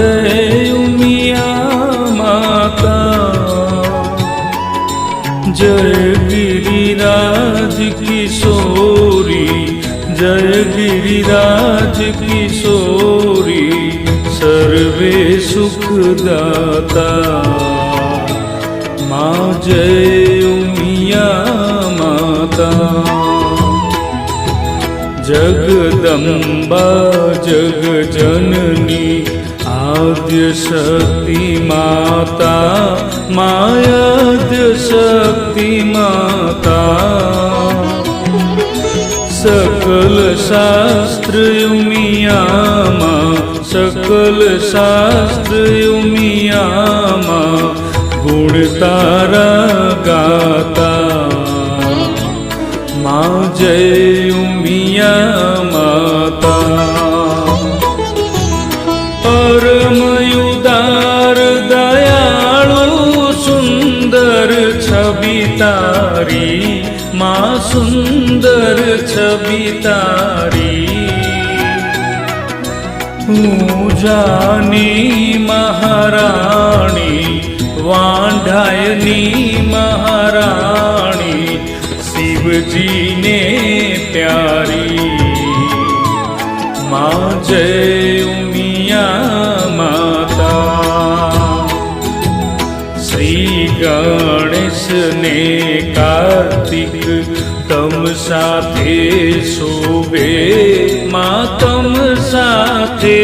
जय उमिया माता। जय गिरिराज किशोरी, जय गिरिराज किशोरी, सर्वे सुखदाता। माँ जय उमिया माता। जगदम्बा जगजननी आद्य शक्ति माता, मायाद्य शक्ति माता। सकल शास्त्र उमिया माँ, सकल शास्त्र उमिया माँ, गुण तारा गाता। माँ जय उमिया माता। परम उदार दयालु सुंदर छवि तारी, माँ सुंदर छवि तारी। पूजानी महारानी, वांढायनी महारानी, शिव जी ने प्यारी। माँ जय उमिया माता। श्री गणेश ने कार्तिक तम साथे शोभे, माँ तम साथे